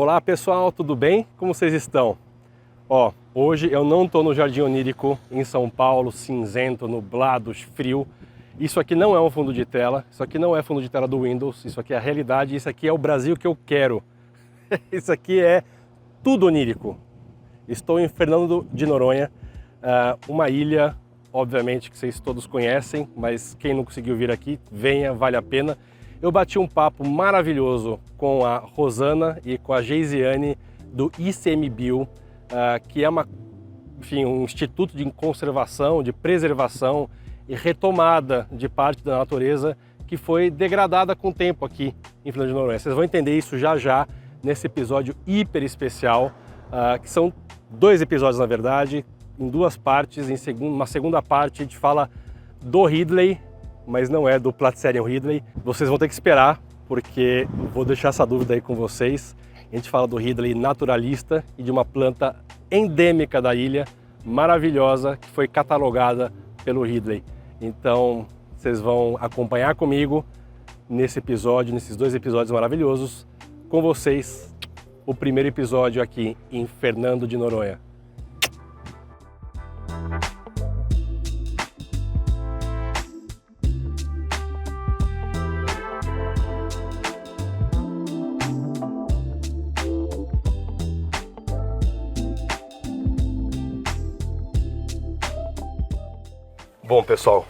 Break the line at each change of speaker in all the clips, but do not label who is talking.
Olá pessoal, tudo bem? Como vocês estão? Hoje eu não estou no Jardim Onírico em São Paulo, cinzento, nublado, frio. Isso aqui não é um fundo de tela, isso aqui não é fundo de tela do Windows, isso aqui é a realidade, isso aqui é o Brasil que eu quero. Isso aqui é tudo onírico. Estou em Fernando de Noronha, uma ilha, obviamente, que vocês todos conhecem, mas quem não conseguiu vir aqui, venha, vale a pena. Eu bati um papo maravilhoso com a Rosana e com a Geisiane do ICMBio, que é um instituto de conservação, de preservação e retomada de parte da natureza que foi degradada com o tempo aqui em Fernando de Noronha. Vocês vão entender isso já já nesse episódio hiper especial, que são 2 episódios na verdade, em 2 partes. Uma segunda parte a gente fala do Ridley, mas não é do Platycerium Ridley. Vocês vão ter que esperar, porque vou deixar essa dúvida aí com vocês. A gente fala do Ridley naturalista e de uma planta endêmica da ilha, maravilhosa, que foi catalogada pelo Ridley. Então, vocês vão acompanhar comigo nesse episódio, nesses 2 episódios maravilhosos. Com vocês, o primeiro episódio aqui em Fernando de Noronha. Bom, pessoal,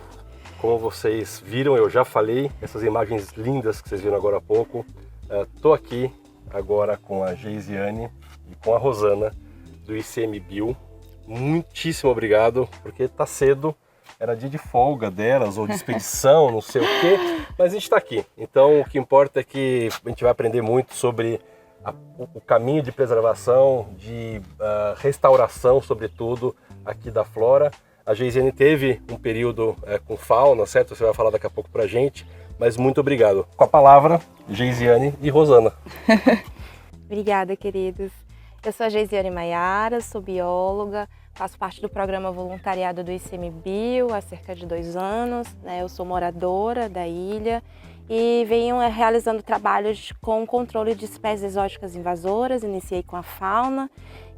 como vocês viram, eu já falei, essas imagens lindas que vocês viram agora há pouco. Estou aqui agora com a Geisiane e com a Rosana do ICMBio. Muitíssimo obrigado, porque está cedo, era dia de folga delas ou de expedição, não sei o quê, mas a gente está aqui. Então o que importa é que a gente vai aprender muito sobre o caminho de preservação, de restauração, sobretudo, aqui da flora. A Geisiane teve um período com fauna, certo? Você vai falar daqui a pouco pra gente, mas muito obrigado. Com a palavra, Geisiane e Rosana.
Obrigada, queridos. Eu sou a Geisiane Maiara, sou bióloga, faço parte do programa voluntariado do ICMBio há cerca de 2 anos. Eu sou moradora da ilha e venho realizando trabalhos com controle de espécies exóticas invasoras. Iniciei com a fauna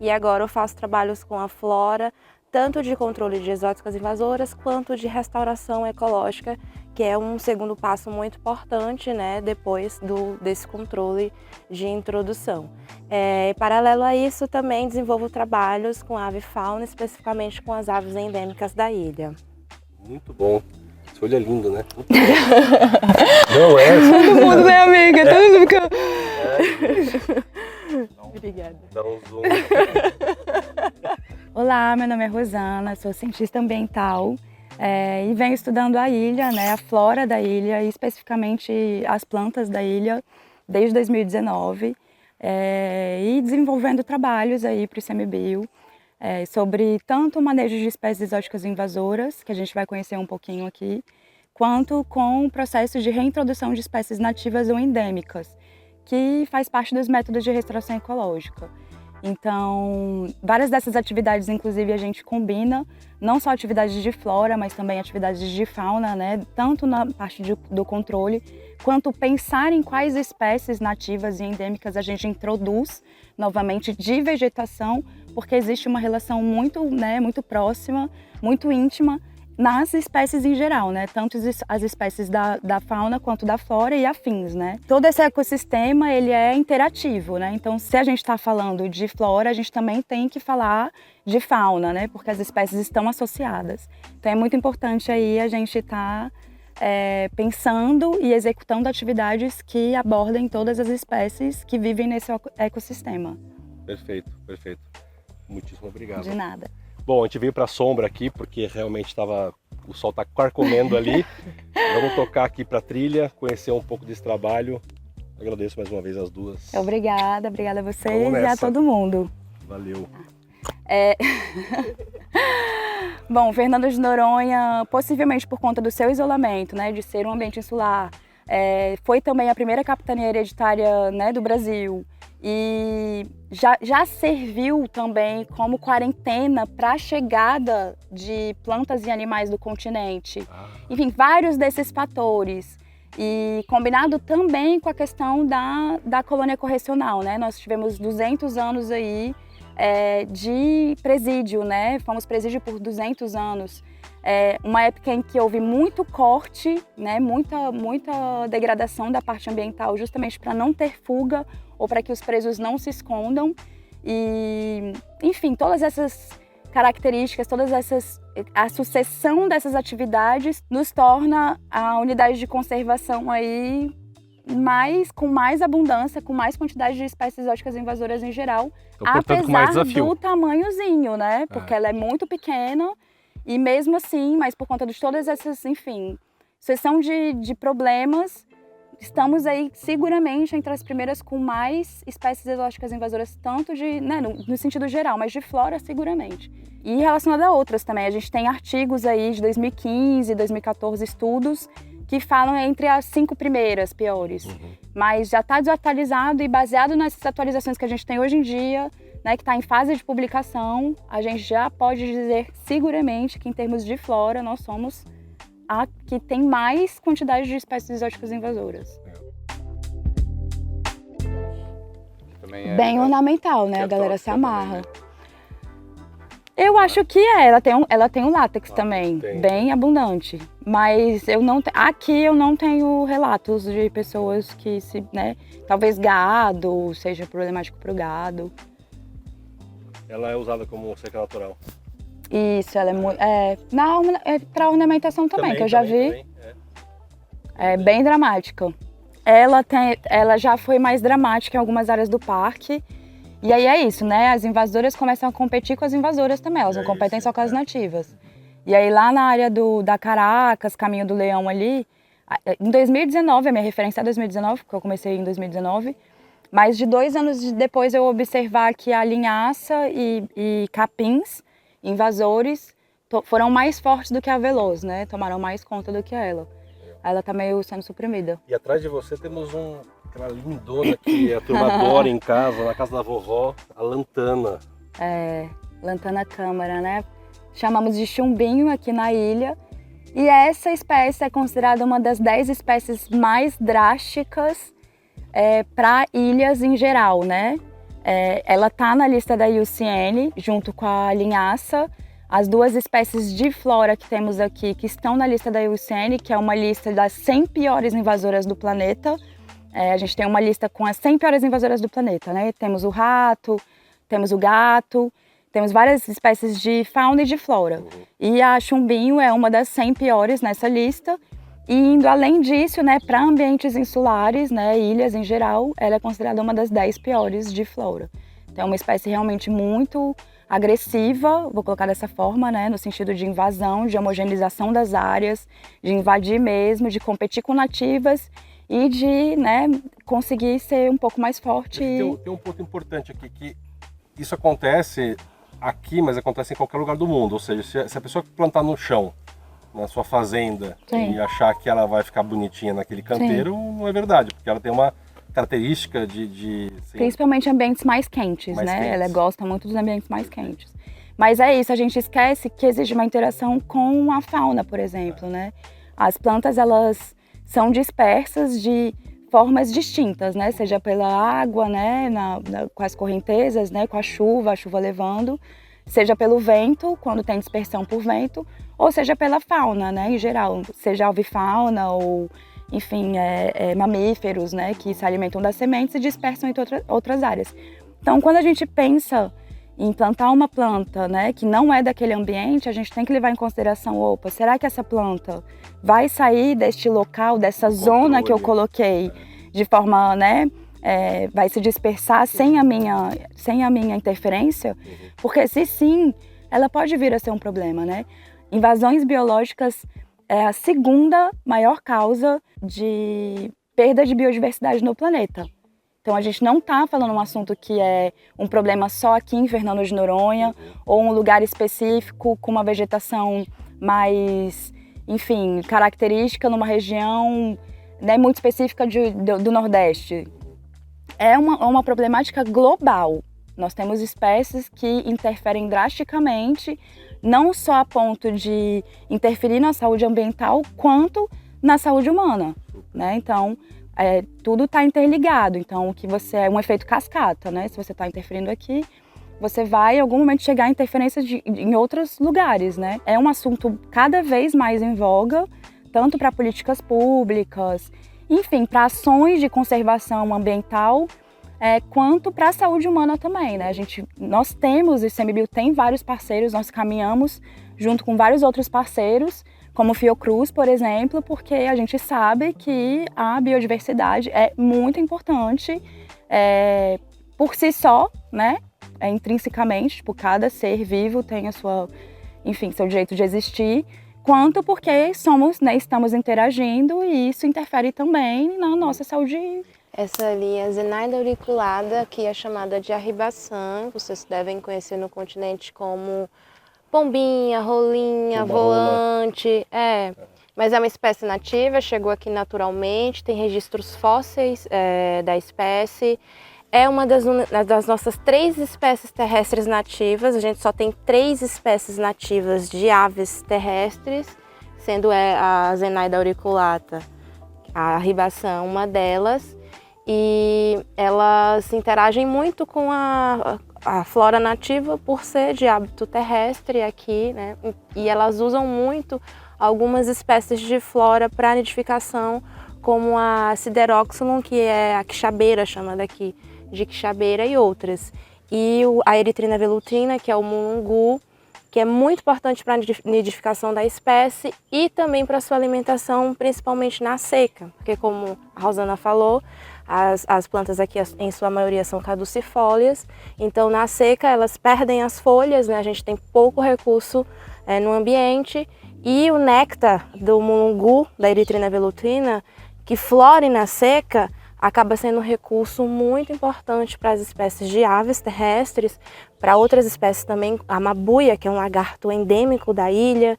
e agora eu faço trabalhos com a flora, tanto de controle de exóticas invasoras quanto de restauração ecológica, que é um segundo passo muito importante, depois desse controle de introdução. Paralelo a isso, também desenvolvo trabalhos com ave fauna, especificamente com as aves endêmicas da ilha.
Muito bom. Esse olho é lindo, né? Não é?
Todo mundo, né, amiga? Todo mundo fica... Obrigada.
Dá um zoom.
Olá, meu nome é Rosana, sou cientista ambiental e venho estudando a ilha, a flora da ilha e especificamente as plantas da ilha desde 2019 e desenvolvendo trabalhos aí para o ICMBio sobre tanto o manejo de espécies exóticas invasoras, que a gente vai conhecer um pouquinho aqui, quanto com o processo de reintrodução de espécies nativas ou endêmicas, que faz parte dos métodos de restauração ecológica. Então, várias dessas atividades, inclusive, a gente combina, não só atividades de flora, mas também atividades de fauna, tanto na parte do controle, quanto pensar em quais espécies nativas e endêmicas a gente introduz novamente de vegetação, porque existe uma relação muito próxima, muito íntima, nas espécies em geral, tanto as espécies da fauna quanto da flora e afins, Todo esse ecossistema, ele é interativo, Então, se a gente está falando de flora, a gente também tem que falar de fauna, Porque as espécies estão associadas. Então, é muito importante aí a gente estar pensando e executando atividades que abordem todas as espécies que vivem nesse ecossistema.
Perfeito, perfeito. Muitíssimo obrigado.
De nada.
Bom, a gente veio para a sombra aqui porque realmente o sol está carcomendo ali. Vamos tocar aqui para a trilha, conhecer um pouco desse trabalho. Agradeço mais uma vez as duas.
Obrigada a vocês e a todo mundo.
Valeu.
Bom, Fernando de Noronha, possivelmente por conta do seu isolamento, de ser um ambiente insular, foi também a primeira capitania hereditária, do Brasil. E já serviu também como quarentena para a chegada de plantas e animais do continente. Enfim, vários desses fatores E combinado também com a questão da colônia correcional, né? Nós tivemos 200 anos aí de presídio, né? Fomos presídio por 200 anos. Uma época em que houve muito corte, né? Muita degradação da parte ambiental, justamente para não ter fuga ou para que os presos não se escondam. E, enfim, todas essas características, a sucessão dessas atividades nos torna a unidade de conservação aí com mais abundância, com mais quantidade de espécies exóticas invasoras em geral,
então, portanto, com mais desafio.
do tamanhozinho, né? Porque ela é muito pequena e mesmo assim, mas por conta de todas essas, enfim, sucessão de problemas, estamos aí seguramente entre as primeiras com mais espécies exóticas invasoras, tanto no sentido geral, mas de flora seguramente. E relacionado a outras também, a gente tem artigos aí de 2015, 2014, estudos que falam entre as 5 primeiras piores. Mas já está desatualizado e baseado nessas atualizações que a gente tem hoje em dia, né, que está em fase de publicação, a gente já pode dizer seguramente que em termos de flora nós somos a que tem mais quantidade de espécies exóticas invasoras. Bem ornamental, né? A galera se amarra. Eu acho que ela tem um látex também, bem abundante. Mas aqui eu não tenho relatos de pessoas que talvez gado seja problemático para o gado.
Ela é usada como cerca natural.
Isso, ela é muito. Para ornamentação também, que eu já vi. É bem dramática. Ela já foi mais dramática em algumas áreas do parque. E aí é isso, né? As invasoras começam a competir com as invasoras também, elas não competem só com as nativas. E aí lá na área da Caracas, Caminho do Leão ali, em 2019, a minha referência é 2019, porque eu comecei em 2019, mas de 2 anos depois eu observar que a linhaça e capins, invasores, foram mais fortes do que a veloz, né? Tomaram mais conta do que ela. Ela tá meio sendo suprimida.
E atrás de você temos aquela lindona que a turma adora em casa, na casa da vovó, a lantana.
Lantana câmara, né? Chamamos de chumbinho aqui na ilha. E essa espécie é considerada uma das 10 espécies mais drásticas para ilhas em geral, né? Ela tá na lista da IUCN, junto com a linhaça. As 2 espécies de flora que temos aqui, que estão na lista da IUCN, que é uma lista das 100 piores invasoras do planeta. A gente tem uma lista com as 100 piores invasoras do planeta, né? Temos o rato, temos o gato, temos várias espécies de fauna e de flora. E a chumbinho é uma das 100 piores nessa lista. E indo além disso, né, para ambientes insulares, né, ilhas em geral, ela é considerada uma das 10 piores de flora. Então é uma espécie realmente muito agressiva, vou colocar dessa forma, né, no sentido de invasão, de homogeneização das áreas, de invadir mesmo, de competir com nativas e de, né, conseguir ser um pouco mais forte.
Tem um ponto importante aqui, que isso acontece aqui, mas acontece em qualquer lugar do mundo. Ou seja, se a pessoa plantar no chão, na sua fazenda, e achar que ela vai ficar bonitinha naquele canteiro, não é verdade, porque ela tem uma característica assim,
principalmente ambientes mais quentes, né? Quentes. Ela gosta muito dos ambientes mais quentes. Mas é isso, a gente esquece que existe uma interação com a fauna, por exemplo, né? As plantas, elas são dispersas de formas distintas, né? Seja pela água, né? Com as correntezas, né? Com a chuva levando, seja pelo vento, quando tem dispersão por vento, ou seja pela fauna, né? Em geral, seja avifauna ou, enfim, mamíferos, né? Que se alimentam das sementes e dispersam em outras áreas. Então, quando a gente pensa em plantar uma planta, né, que não é daquele ambiente, a gente tem que levar em consideração, será que essa planta vai sair deste local, dessa zona que eu coloquei, de forma, né, vai se dispersar sem a minha interferência? Porque se sim, ela pode vir a ser um problema, né? Invasões biológicas é a segunda maior causa de perda de biodiversidade no planeta. Então a gente não está falando um assunto que é um problema só aqui em Fernando de Noronha, ou um lugar específico com uma vegetação mais, enfim, característica numa região, né, muito específica do Nordeste. É uma problemática global. Nós temos espécies que interferem drasticamente, não só a ponto de interferir na saúde ambiental, quanto na saúde humana. né? Então, tudo está interligado. Então, o que você é um efeito cascata, né? Se você está interferindo aqui, você vai em algum momento chegar a interferência em outros lugares, né? É um assunto cada vez mais em voga, tanto para políticas públicas, enfim, para ações de conservação ambiental, quanto para a saúde humana também, né? Nós temos, o ICMBio tem vários parceiros, nós caminhamos junto com vários outros parceiros, como o Fiocruz, por exemplo, porque a gente sabe que a biodiversidade é muito importante por si só, né? Intrinsecamente, tipo, cada ser vivo tem seu direito de existir, quanto porque estamos interagindo e isso interfere também na nossa saúde.
Essa ali é a Zenaida auriculata, que é chamada de arribaçã, vocês devem conhecer no continente como pombinha, rolinha, voante, mas é uma espécie nativa, chegou aqui naturalmente, tem registros fósseis da espécie. É uma das nossas 3 espécies terrestres nativas. A gente só tem 3 espécies nativas de aves terrestres, sendo a Zenaida auriculata, a arribação, uma delas. E elas interagem muito com a flora nativa por ser de hábito terrestre aqui, né? E elas usam muito algumas espécies de flora para nidificação, como a Sideroxylon, que é a quixabeira, chamada aqui de quixabeira, e outras. E a Eritrina velutina, que é o mulungu, que é muito importante para a nidificação da espécie e também para sua alimentação, principalmente na seca, porque como a Rosana falou, as plantas aqui, em sua maioria, são caducifólias, então na seca elas perdem as folhas, né? A gente tem pouco recurso no ambiente, e o néctar do mulungu, da Eritrina velutina, que flore na seca, acaba sendo um recurso muito importante para as espécies de aves terrestres, para outras espécies também, a mabuia, que é um lagarto endêmico da ilha,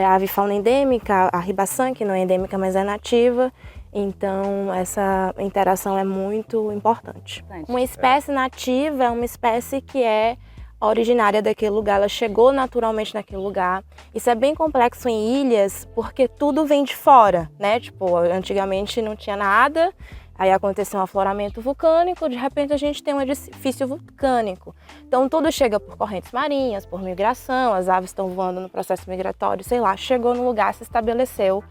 a avifauna endêmica, a ribaçã, que não é endêmica, mas é nativa. Então, essa interação é muito importante. Uma espécie nativa é uma espécie que é originária daquele lugar, ela chegou naturalmente naquele lugar. Isso é bem complexo em ilhas, porque tudo vem de fora, né? Tipo, antigamente não tinha nada, aí aconteceu um afloramento vulcânico, de repente a gente tem um edifício vulcânico. Então tudo chega por correntes marinhas, por migração, as aves estão voando no processo migratório, sei lá, chegou no lugar, se estabeleceu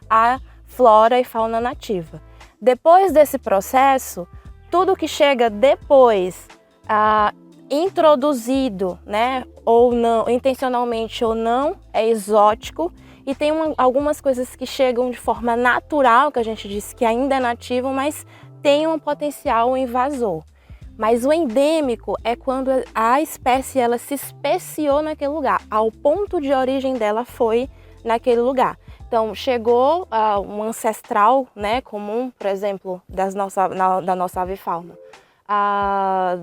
a flora e fauna nativa. Depois desse processo, tudo que chega depois, introduzido, né, ou não, intencionalmente ou não, é exótico. E tem algumas coisas que chegam de forma natural, que a gente disse que ainda é nativo, mas tem um potencial invasor. Mas o endêmico é quando a espécie ela se especiou naquele lugar, ao ponto de origem dela foi naquele lugar. Então chegou um ancestral, né, comum, por exemplo, da nossa avifauna.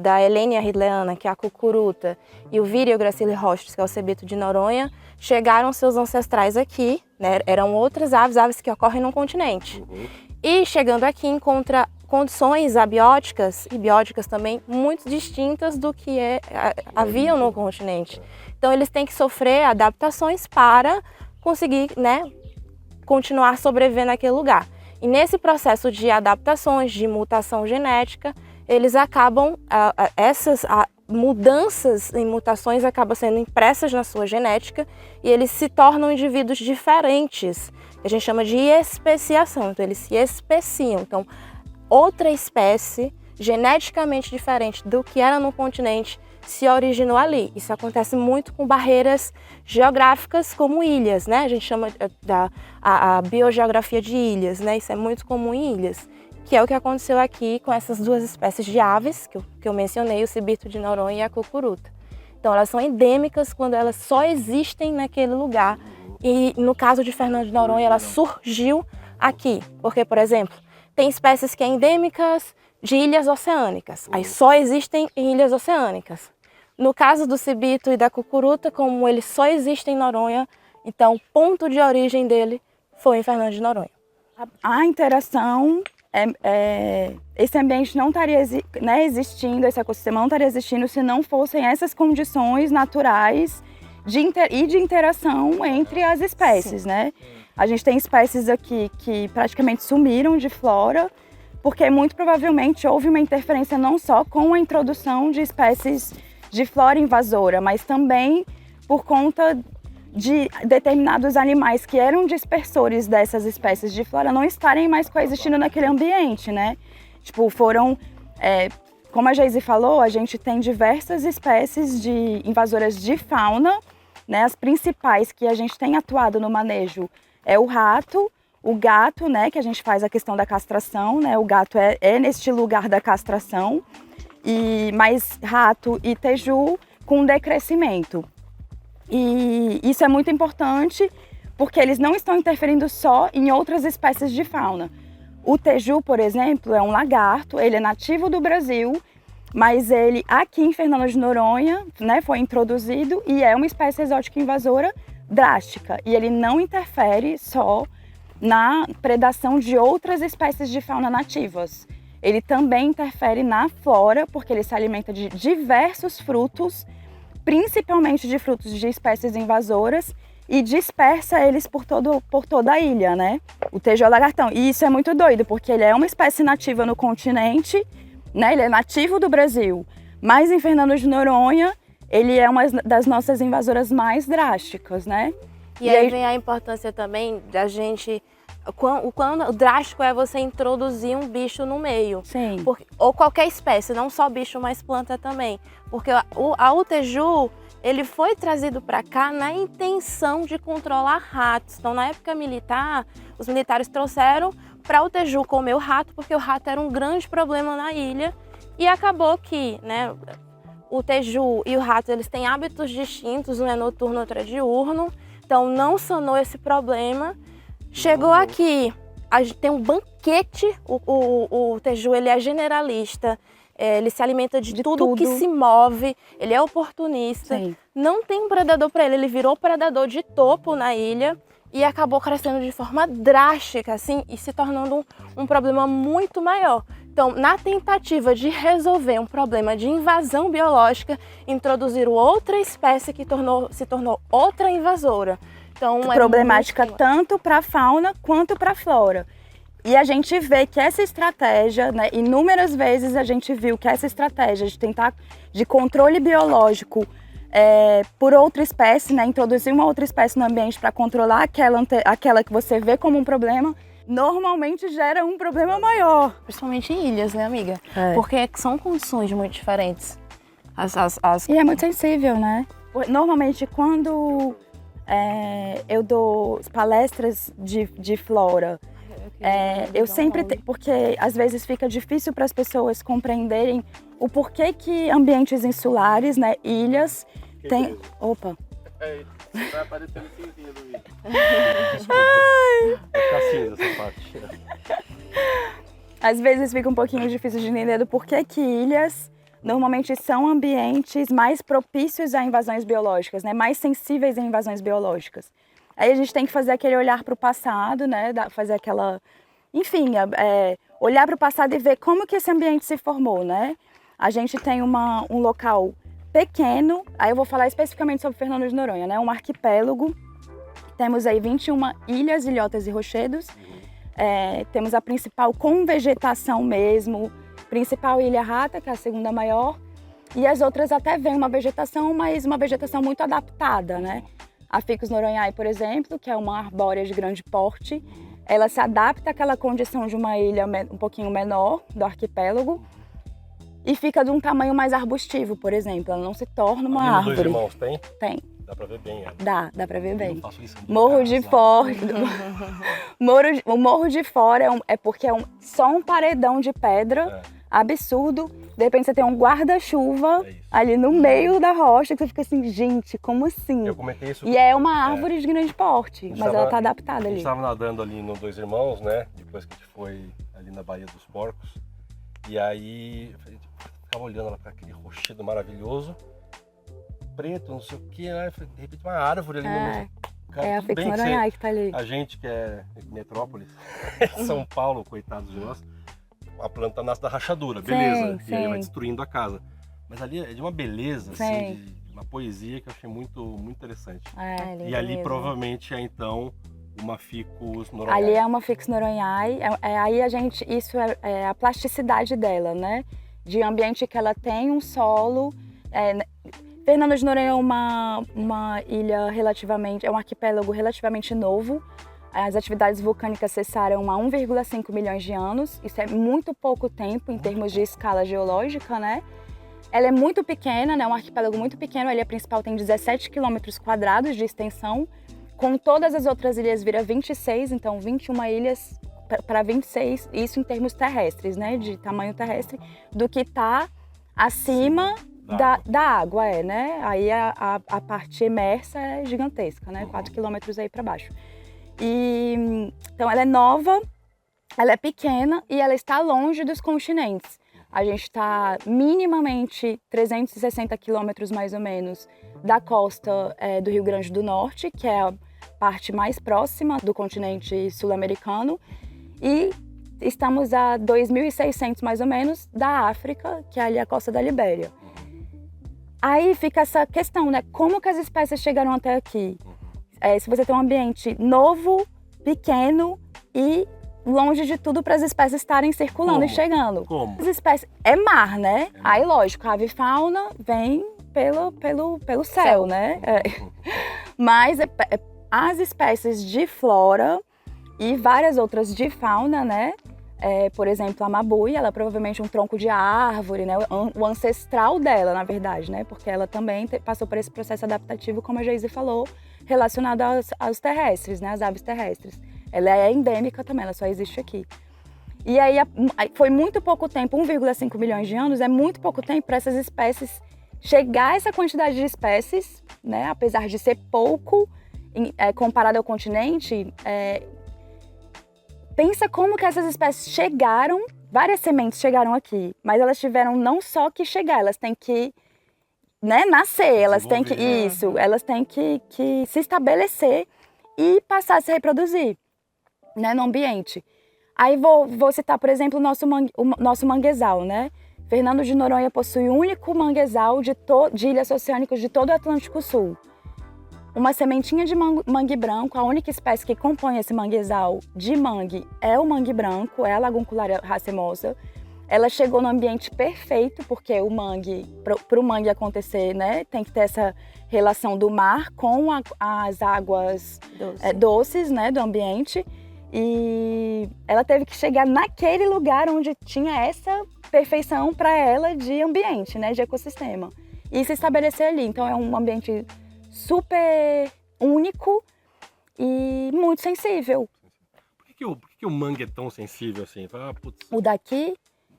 Da Helenia ridleana, que é a cucuruta, e o Virio gracilirostris, que é o cebito de Noronha, chegaram seus ancestrais aqui, né? Eram outras aves que ocorrem no continente. E chegando aqui encontra condições abióticas e bióticas também muito distintas do que haviam no continente. Então eles têm que sofrer adaptações para conseguir, né, continuar sobrevivendo naquele lugar. E nesse processo de adaptações, de mutação genética, eles acabam, essas mudanças em mutações acabam sendo impressas na sua genética e eles se tornam indivíduos diferentes, que a gente chama de especiação. Então eles se especiam. Então, outra espécie geneticamente diferente do que era no continente se originou ali. Isso acontece muito com barreiras geográficas como ilhas, né? A gente chama a biogeografia de ilhas, né? Isso é muito comum em ilhas, que é o que aconteceu aqui com essas 2 espécies de aves que eu mencionei, o cebito de Noronha e a cucuruta. Então elas são endêmicas quando elas só existem naquele lugar. E no caso de Fernando de Noronha, ela surgiu aqui, porque, por exemplo, tem espécies que são endêmicas de ilhas oceânicas, aí só existem em ilhas oceânicas. No caso do cebito e da cucuruta, como eles só existem em Noronha, então o ponto de origem dele foi em Fernando de Noronha.
A interação, esse ambiente não estaria existindo, esse ecossistema não estaria existindo se não fossem essas condições naturais de interação entre as espécies, né? A gente tem espécies aqui que praticamente sumiram de flora, porque muito provavelmente houve uma interferência não só com a introdução de espécies de flora invasora, mas também por conta de determinados animais que eram dispersores dessas espécies de flora não estarem mais coexistindo naquele ambiente, né? Tipo, como a Geise falou, a gente tem diversas espécies de invasoras de fauna, né? As principais que a gente tem atuado no manejo é o rato, o gato, né? Que a gente faz a questão da castração, né? O gato é neste lugar da castração, mais rato e teju com decrescimento. E isso é muito importante porque eles não estão interferindo só em outras espécies de fauna. O teju, por exemplo, é um lagarto, ele é nativo do Brasil, mas ele aqui em Fernando de Noronha, né, foi introduzido e é uma espécie exótica invasora drástica. E ele não interfere só na predação de outras espécies de fauna nativas. Ele também interfere na flora, porque ele se alimenta de diversos frutos, principalmente de frutos de espécies invasoras, e dispersa eles por toda a ilha, né? O teju é o lagartão. E isso é muito doido, porque ele é uma espécie nativa no continente, né? Ele é nativo do Brasil, mas em Fernando de Noronha, ele é uma das nossas invasoras mais drásticas, né?
E aí vem a importância também da gente... O quão drástico é você introduzir um bicho no meio.
Sim.
Ou qualquer espécie, não só bicho, mas planta também. Porque o teju, ele foi trazido para cá na intenção de controlar ratos. Então, na época militar, os militares trouxeram para o teju comer o rato, porque o rato era um grande problema na ilha. E acabou que, né, o teju e o rato, eles têm hábitos distintos, um é noturno, outro é diurno. Então, não sanou esse problema. Chegou aqui, tem um banquete, o teju, ele é generalista, ele se alimenta de tudo que se move, ele é oportunista. Sim. Não tem um predador para ele virou predador de topo na ilha e acabou crescendo de forma drástica, assim, e se tornando um problema muito maior. Então, na tentativa de resolver um problema de invasão biológica, introduziram outra espécie que se tornou outra invasora. Então,
problemática tanto para a fauna quanto para a flora. E a gente vê que essa estratégia, né, inúmeras vezes a gente viu que essa estratégia de controle biológico por outra espécie, né, introduzir uma outra espécie no ambiente para controlar aquela que você vê como um problema, normalmente gera um problema maior.
Principalmente em ilhas, né, amiga? Porque são condições muito diferentes.
E é muito sensível, né? Normalmente quando eu dou palestras de flora, eu sempre porque às vezes fica difícil para as pessoas compreenderem o porquê que ambientes insulares, né, ilhas, tem... Opa!
Vai aparecer no finzinho do vídeo. Vai ficar cinza essa parte.
Às vezes fica um pouquinho difícil de entender do porquê que ilhas normalmente são ambientes mais propícios a invasões biológicas, né? Mais sensíveis a invasões biológicas. Aí a gente tem que fazer aquele olhar para o passado, né? Fazer aquela... Enfim, olhar para o passado e ver como que esse ambiente se formou, né? A gente tem um local pequeno, aí eu vou falar especificamente sobre Fernando de Noronha, né? Um arquipélago. Temos aí 21 ilhas, ilhotas e rochedos. Temos a principal com vegetação mesmo, principal Ilha Rata, que é a segunda maior, e as outras até vêm uma vegetação, mas uma vegetação muito adaptada, né? A Ficus noronhai, por exemplo, que é uma arbórea de grande porte, ela se adapta àquela condição de uma ilha um pouquinho menor do arquipélago e fica de um tamanho mais arbustivo, por exemplo, ela não se torna uma árvore.
Dois irmãos tem?
Tem.
Dá pra ver bem ela.
Dá pra ver bem.
Eu faço isso
Morro de Fora. O Morro de Fora é porque só um paredão de pedra absurdo. De repente você tem um guarda-chuva ali no meio da rocha que você fica assim, gente, como assim?
Eu comentei isso.
E é uma árvore de grande porte, mas ela tá adaptada ali.
A gente estava nadando ali no Dois Irmãos, né? Depois que a gente foi ali na Baía dos Porcos. E aí eu ficava olhando lá para aquele rochedo maravilhoso. Preto, não sei o que, né? De repente uma árvore ali no meio.
A Ficus noronhai que tá ali.
A gente que é metrópole, São Paulo, coitados de nós, a planta nasce da rachadura, beleza.
Sim,
e aí vai destruindo a casa. Mas ali é de uma beleza, assim, de uma poesia que eu achei muito, muito interessante.
É
E ali
mesmo.
provavelmente é então uma ficus noronhai.
Ali é uma ficus noronhai, aí isso é a plasticidade dela, né? De ambiente que ela tem um solo. Fernando de Noronha é uma ilha é um arquipélago relativamente novo. As atividades vulcânicas cessaram há 1,5 milhões de anos. Isso é muito pouco tempo em termos de escala geológica, né? Ela é muito pequena, né? Um arquipélago muito pequeno. A ilha principal tem 17 quilômetros quadrados de extensão. Com todas as outras ilhas vira 26, então 21 ilhas para 26, isso em termos terrestres, né? De tamanho terrestre, do que está acima da água, né? Aí a parte emersa é gigantesca, né? 4 quilômetros aí para baixo. Então ela é nova, ela é pequena e ela está longe dos continentes. A gente está minimamente 360 quilômetros mais ou menos da costa do Rio Grande do Norte, que é a parte mais próxima do continente sul-americano, e estamos a 2.600 mais ou menos da África, que é ali a costa da Libéria. Aí fica essa questão, né? Como que as espécies chegaram até aqui? Se você tem um ambiente novo, pequeno e longe de tudo para as espécies estarem circulando e chegando.
Como?
As espécies é mar, né? Aí, lógico, a avifauna vem pelo céu, né? Mas as espécies de flora e várias outras de fauna, né? Por exemplo, a mabui, ela é provavelmente um tronco de árvore, né? O ancestral dela, na verdade, né? Porque ela também passou por esse processo adaptativo, como a Geise falou, relacionado aos terrestres, né? As aves terrestres. Ela é endêmica também, ela só existe aqui. E aí foi muito pouco tempo, 1,5 milhões de anos, é muito pouco tempo para essas espécies chegar a essa quantidade de espécies, né? Apesar de ser pouco comparado ao continente, pensa como que essas espécies chegaram, várias sementes chegaram aqui, mas elas tiveram não só que chegar, elas têm que nascer, elas têm que elas têm que se estabelecer e passar a se reproduzir, né, no ambiente. Aí vou citar, por exemplo, o nosso manguezal, né? Fernando de Noronha possui o único manguezal de ilhas oceânicas de todo o Atlântico Sul. Uma sementinha de mangue branco, a única espécie que compõe esse manguezal de mangue é o mangue branco, é a Laguncularia racemosa. Ela chegou no ambiente perfeito, porque o mangue, para o mangue acontecer, né, tem que ter essa relação do mar com as águas doces, né, do ambiente. E ela teve que chegar naquele lugar onde tinha essa perfeição para ela de ambiente, né, de ecossistema. E se estabelecer ali. Então é um ambiente super único e muito sensível.
Por que o mangue é tão sensível assim?
O daqui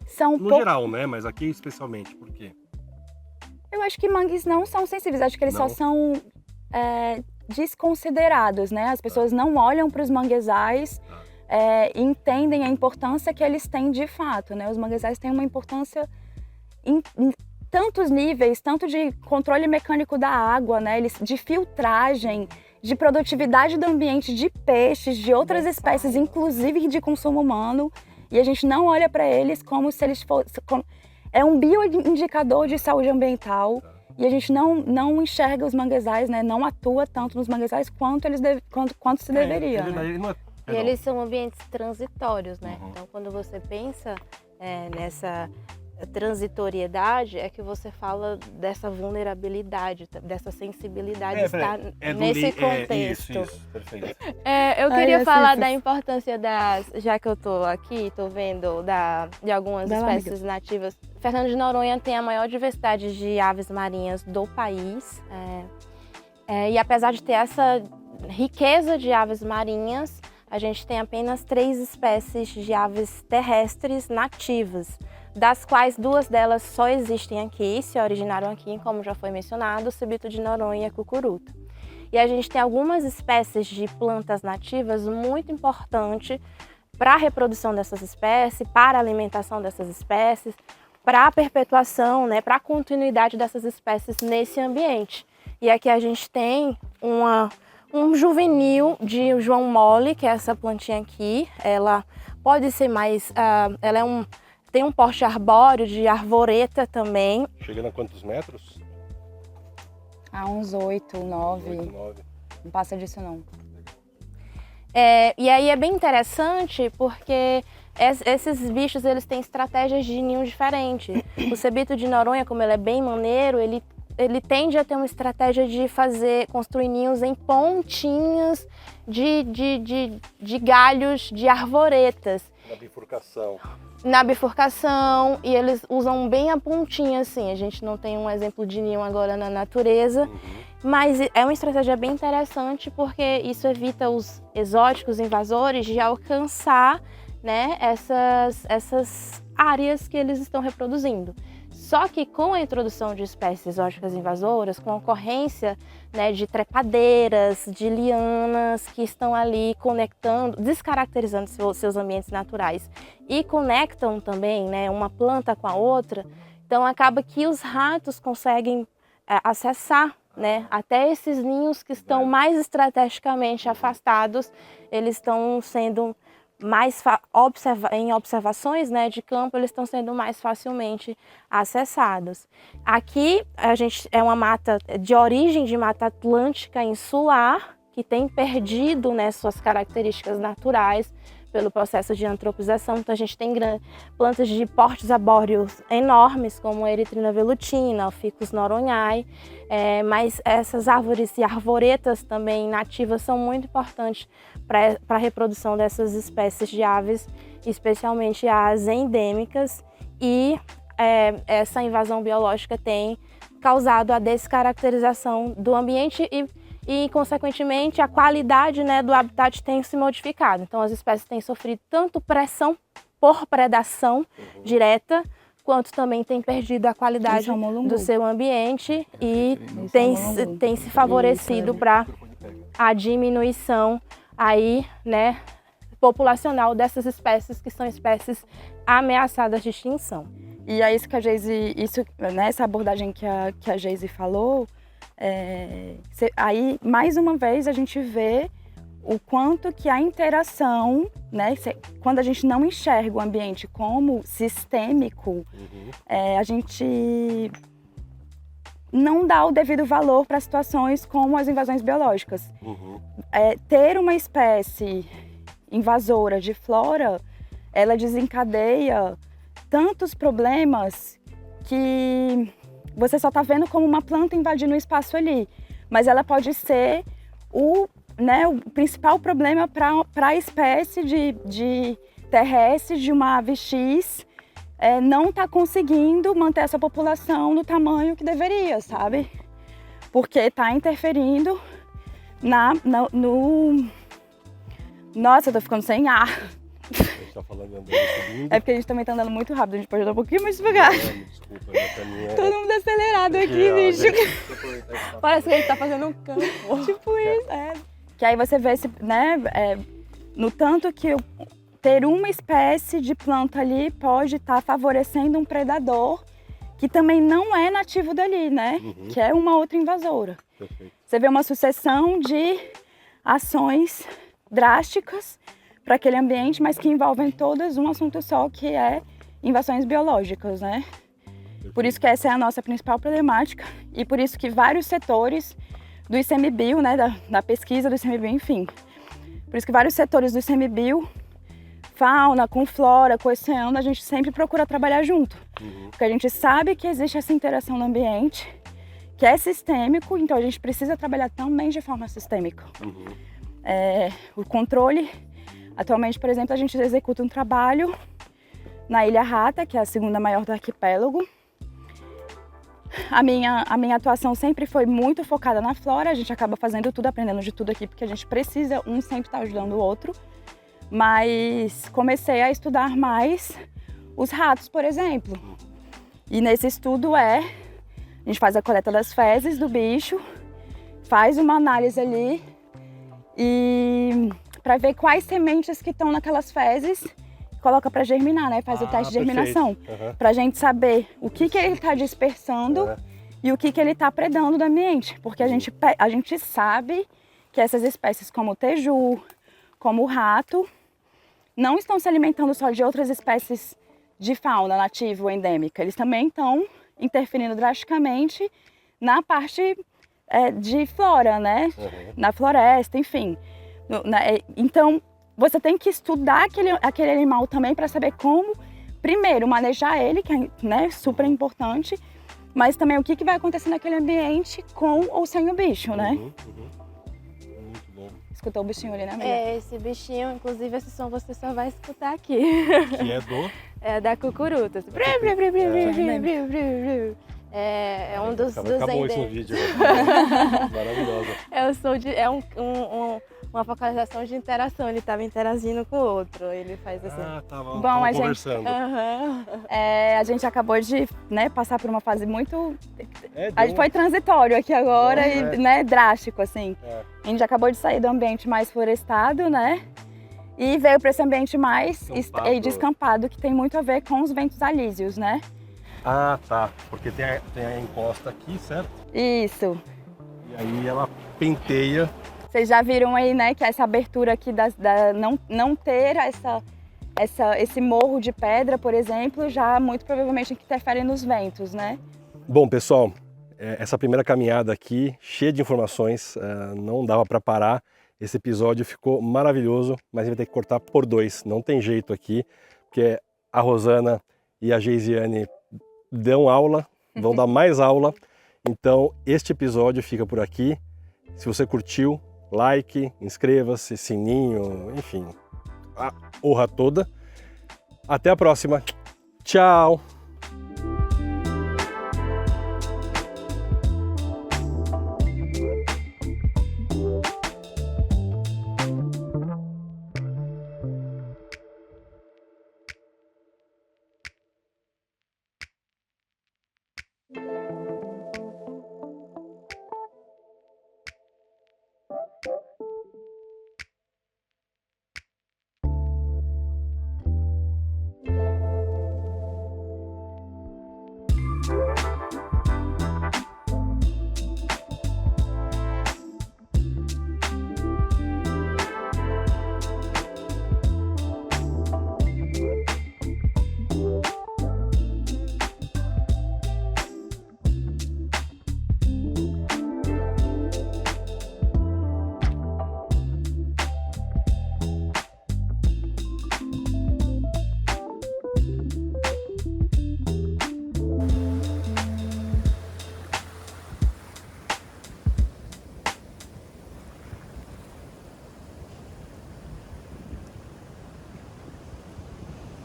são
no geral, né? Mas aqui especialmente, por quê?
Eu acho que mangues não são sensíveis, acho que eles só são desconsiderados, né? As pessoas não olham para os manguezais e entendem a importância que eles têm de fato, né? Os manguezais têm uma importância em tantos níveis, tanto de controle mecânico da água, né? De filtragem, de produtividade do ambiente, de peixes, de outras espécies, inclusive de consumo humano. E a gente não olha para eles como se eles fossem... É um bioindicador de saúde ambiental e a gente não enxerga os manguezais, né? Não atua tanto nos manguezais quanto se deveria. Né?
E eles são ambientes transitórios, né? Então, quando você pensa nessa transitoriedade, é que você fala dessa vulnerabilidade, dessa sensibilidade, estar nesse contexto.
Isso, perfeito.
Eu queria falar da importância já que eu tô aqui, tô vendo de algumas espécies nativas. Fernando de Noronha tem a maior diversidade de aves marinhas do país. E apesar de ter essa riqueza de aves marinhas, a gente tem apenas 3 espécies de aves terrestres nativas, das quais 2 delas só existem aqui, se originaram aqui, como já foi mencionado, o cibito de Noronha e a cucuruta. E a gente tem algumas espécies de plantas nativas muito importantes para a reprodução dessas espécies, para a alimentação dessas espécies, para a perpetuação, né, para a continuidade dessas espécies nesse ambiente. E aqui a gente tem um juvenil de João Mole, que é essa plantinha aqui. Ela pode ser mais... tem um porte arbóreo de arvoreta também.
Chegando a quantos metros?
A uns 8, 9. Não passa disso não.
E aí é bem interessante porque esses bichos eles têm estratégias de ninho diferentes. O cebito de Noronha, como ele é bem maneiro, ele tende a ter uma estratégia de construir ninhos em pontinhas de galhos de arvoretas. Na bifurcação, e eles usam bem a pontinha, assim. A gente não tem um exemplo de ninho agora na natureza, mas é uma estratégia bem interessante porque isso evita os exóticos invasores de alcançar, né, essas áreas que eles estão reproduzindo. Só que com a introdução de espécies exóticas invasoras, com a ocorrência, né, de trepadeiras, de lianas que estão ali conectando, descaracterizando seus ambientes naturais e conectam também, né, uma planta com a outra, então acaba que os ratos conseguem acessar, né, até esses ninhos que estão mais estrategicamente afastados, eles estão sendo mais em observações, né, de campo, eles estão sendo mais facilmente acessados. Aqui a gente é uma mata de origem de mata atlântica insular, que tem perdido, né, suas características naturais pelo processo de antropização. Então a gente tem plantas de portes arbóreos enormes, como a Erythrina velutina, o Ficus noronhae, mas essas árvores e arvoretas também nativas são muito importantes para a reprodução dessas espécies de aves, especialmente as endêmicas, e essa invasão biológica tem causado a descaracterização do ambiente e, consequentemente, a qualidade, né, do habitat tem se modificado. Então, as espécies têm sofrido tanto pressão por predação direta, quanto também têm perdido a qualidade do seu ambiente e tem se favorecido para a diminuição aí, né, populacional dessas espécies que são espécies ameaçadas de extinção.
E é isso que a Geise, essa abordagem que a Geise falou, aí mais uma vez a gente vê o quanto que a interação, né, quando a gente não enxerga o ambiente como sistêmico, a gente não dá o devido valor para situações como as invasões biológicas. Ter uma espécie invasora de flora, ela desencadeia tantos problemas que você só está vendo como uma planta invadindo o espaço ali, mas ela pode ser o principal problema para a espécie de terrestre de uma ave X não está conseguindo manter essa população no tamanho que deveria, sabe? Porque está interferindo Nossa, eu tô ficando sem ar.
Tá falando
é porque a gente também tá andando muito rápido, a gente pode andar um pouquinho mais devagar.
Desculpa, minha
Todo mundo acelerado aqui, bicho.
Parece que ele tá fazendo um campo.
Tipo isso, Que aí você vê, no tanto que ter uma espécie de planta ali pode estar favorecendo um predador que também não é nativo dali, né? Que é uma outra invasora.
Perfeito.
Você vê uma sucessão de ações drásticas para aquele ambiente, mas que envolvem todas um assunto só, que é invasões biológicas, né? Por isso que essa é a nossa principal problemática e por isso que vários setores do ICMBio, né, da pesquisa do ICMBio, enfim, por isso que vários setores do ICMBio, fauna, com flora, com oceano, a gente sempre procura trabalhar junto, porque a gente sabe que existe essa interação no ambiente, que é sistêmico, então a gente precisa trabalhar também de forma sistêmica. O controle, atualmente, por exemplo, a gente executa um trabalho na Ilha Rata, que é a segunda maior do arquipélago. A minha atuação sempre foi muito focada na flora, a gente acaba fazendo tudo, aprendendo de tudo aqui, porque a gente precisa sempre estar ajudando o outro. Mas comecei a estudar mais os ratos, por exemplo. E nesse estudo a gente faz a coleta das fezes do bicho, faz uma análise ali e para ver quais sementes que estão naquelas fezes, coloca para germinar, né? Faz o teste de germinação, para a gente saber o que ele está dispersando e o que ele está predando do ambiente, porque a gente sabe que essas espécies como o teju, como o rato, não estão se alimentando só de outras espécies de fauna nativa ou endêmica, eles também estão interferindo drasticamente na parte de flora, né? Na floresta, enfim. Então, você tem que estudar aquele animal também para saber como, primeiro, manejar ele, que é, né, super importante, mas também o que vai acontecer naquele ambiente com ou sem o bicho, né?
Muito bom.
Escutou o bichinho ali, né, amiga?
É, esse bichinho, inclusive esse som você só vai escutar aqui.
Que é do...
É da cucuruta. É um dos
Acabou isso no
endêmicos.
vídeo. Maravilhosa.
É o som de, uma vocalização de interação, ele estava interagindo com o outro, ele faz assim.
Ah, tava
Bom, a gente-
conversando.
Aham.
A gente acabou de, né, passar por uma fase muito...
É,
A gente foi transitório aqui agora
É.
e, né, drástico, assim.
É.
A gente acabou de sair do ambiente mais florestado, né? E veio para esse ambiente mais
Descampado.
descampado, que tem muito a ver com os ventos alísios, né?
Ah, tá. Porque tem a encosta aqui, certo?
Isso.
E aí ela penteia.
Vocês já viram aí, né, que essa abertura aqui não ter esse morro de pedra, por exemplo, já muito provavelmente interfere nos ventos, né?
Bom, pessoal, essa primeira caminhada aqui, cheia de informações, não dava para parar. Esse episódio ficou maravilhoso, mas a gente vai ter que cortar por 2. Não tem jeito aqui, porque a Rosana e a Geisiane dão aula, vão dar mais aula. Então, este episódio fica por aqui. Se você curtiu, like, inscreva-se, sininho, enfim, a honra toda. Até a próxima. Tchau!